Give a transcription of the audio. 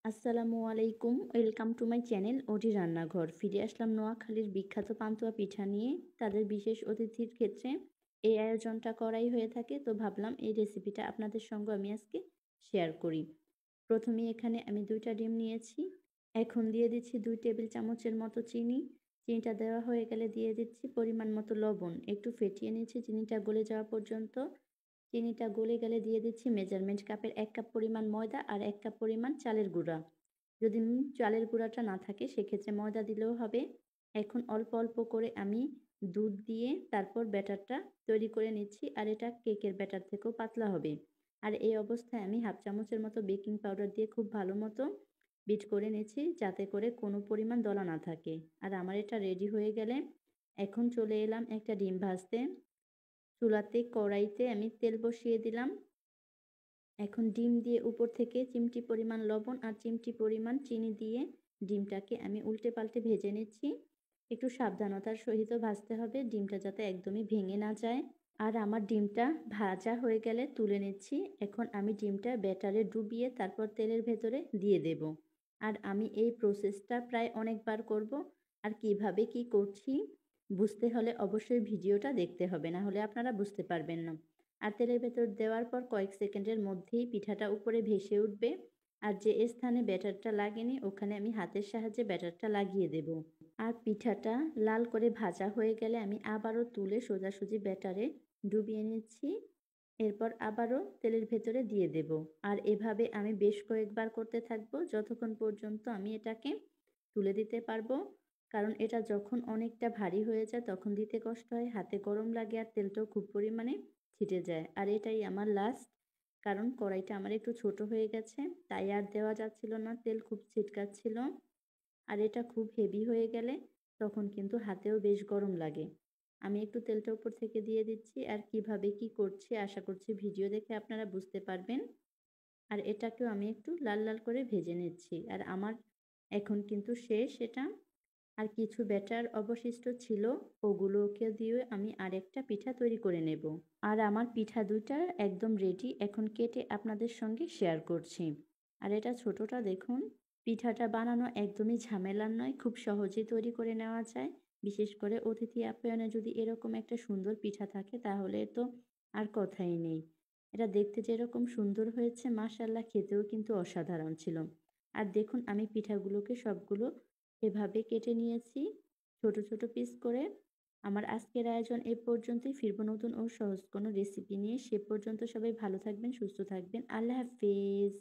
আসসালামু আলাইকুম, welcome to my channel OG রান্নাঘর। ফিরে আসলাম নোয়াখালীর বিখ্যাত পান্তুয়া পিঠা নিয়ে। তাদের বিশেষ অতিথির ক্ষেত্রে এই আয়োজনটা করাই হয়ে থাকে, তো ভাবলাম এই রেসিপিটা আপনাদের সঙ্গে আমি আজকে শেয়ার করি। প্রথমে এখানে আমি ২টা ডিম নিয়েছি। এখন দিয়ে দিচ্ছি ২ টেবিল চামচের মতো চিনি। চিনিটা দেওয়া হয়ে গেলে দিয়ে দিচ্ছি পরিমাণ মতো লবণ। একটু ফেটিয়ে নিচ্ছি চিনিটা গলে যাওয়া পর্যন্ত। চিনিটা গলে গেলে দিয়ে দিচ্ছি মেজারমেন্ট কাপের ১ কাপ পরিমাণ ময়দা আর ১ কাপ পরিমাণ চালের গুঁড়া। যদি চালের গুঁড়াটা না থাকে সেক্ষেত্রে ময়দা দিলেও হবে। এখন অল্প, অল্প করে আমি দুধ দিয়ে তারপর ব্যাটারটা তৈরি করে নিচ্ছি। আর এটা কেকের ব্যাটার থেকেও পাতলা হবে। আর এই অবস্থায় আমি 1/2 চামচের মতো বেকিং পাউডার দিয়ে খুব ভালো মতো বিট করে নিচ্ছি, যাতে করে কোনো পরিমাণ দলা না থাকে। আর আমার এটা রেডি হয়ে গেলে এখন চলে এলাম একটা ডিম ভাজতে। চুলাতে কড়াইতে আমি তেল বসিয়ে দিলাম। এখন ডিম দিয়ে উপর থেকে চিমটি পরিমাণ লবণ আর চিমটি পরিমাণ চিনি দিয়ে ডিমটাকে আমি উল্টে পাল্টে ভেজে নিচ্ছি। একটু সাবধানতার সহিত ভাজতে হবে, ডিমটা যাতে একদমই ভেঙে না যায়। আর আমার ডিমটা ভাজা হয়ে গেলে তুলে নিচ্ছি। এখন আমি ডিমটা ব্যাটারে ডুবিয়ে তারপর তেলের ভেতরে দিয়ে দেব। আর আমি এই প্রসেসটা প্রায় অনেকবার করব। আর কিভাবে কি করছি বুঝতে হলে অবশ্যই ভিডিওটা দেখতে হবে, না হলে আপনারা বুঝতে পারবেন না। আর তেলের ভেতর দেওয়ার পর কয়েক সেকেন্ডের মধ্যেই পিঠাটা উপরে ভেসে উঠবে। আর যে স্থানে ব্যাটারটা লাগেনি ওখানে আমি হাতের সাহায্যে ব্যাটারটা লাগিয়ে দেব। আর পিঠাটা লাল করে ভাজা হয়ে গেলে আমি আবারও তুলে সোজাসুজি ব্যাটারে ডুবিয়ে নিচ্ছি। এরপর আবারও তেলের ভেতরে দিয়ে দেব। আর এভাবে আমি বেশ কয়েকবার করতে থাকবো যতক্ষণ পর্যন্ত আমি এটাকে তুলে দিতে পারবো। কারণ এটা যখন অনেকটা ভারী হয়ে যায় তখন দিতে কষ্ট হয়, হাতে গরম লাগে আর তেলটাও খুব পরিমাণে ছিটে যায়। আর এটাই আমার লাস্ট, কারণ কড়াইটা আমার একটু ছোট হয়ে গেছে, তাই আর দেওয়া যাচ্ছিল না, তেল খুব ছিটকাচ্ছিল। আর এটা খুব হেভি হয়ে গেলে তখন কিন্তু হাতেও বেশ গরম লাগে। আমি একটু তেলটা উপর থেকে দিয়ে দিচ্ছি। আর কিভাবে কি করছি আশা করছি ভিডিও দেখে আপনারা বুঝতে পারবেন। আর এটাকেও আমি একটু লাল লাল করে ভেজে নিচ্ছি। আর আমার এখন কিন্তু শেষ এটা। আর কিছু ব্যাটার অবশিষ্ট ছিল, ওগুলোকে দিয়ে আমি আরেকটা পিঠা তৈরি করে নেব। আর আমার পিঠা ২টা একদম রেডি, এখন কেটে আপনাদের সঙ্গে শেয়ার করছি। আর এটা ছোটটা দেখুন। পিঠাটা বানানো একদমই ঝামেলার নয়, খুব সহজেই তৈরি করে নেওয়া যায়। বিশেষ করে অতিথি আপ্যায়নে যদি এরকম একটা সুন্দর পিঠা থাকে তাহলে তো আর কথাই নেই। এটা দেখতে যেরকম সুন্দর হয়েছে মাশাআল্লাহ, খেতেও কিন্তু অসাধারণ ছিল। আর দেখুন আমি পিঠাগুলোকে সবগুলো এভাবে কেটে নিয়েছি ছোট, ছোট পিস করে। আমার আজকের আয়োজন এ পর্যন্তই। ফিরবো নতুন ও সহজ কোনো রেসিপি নিয়ে। সে পর্যন্ত সবাই ভালো থাকবেন, সুস্থ থাকবেন। আল্লাহ হাফেজ।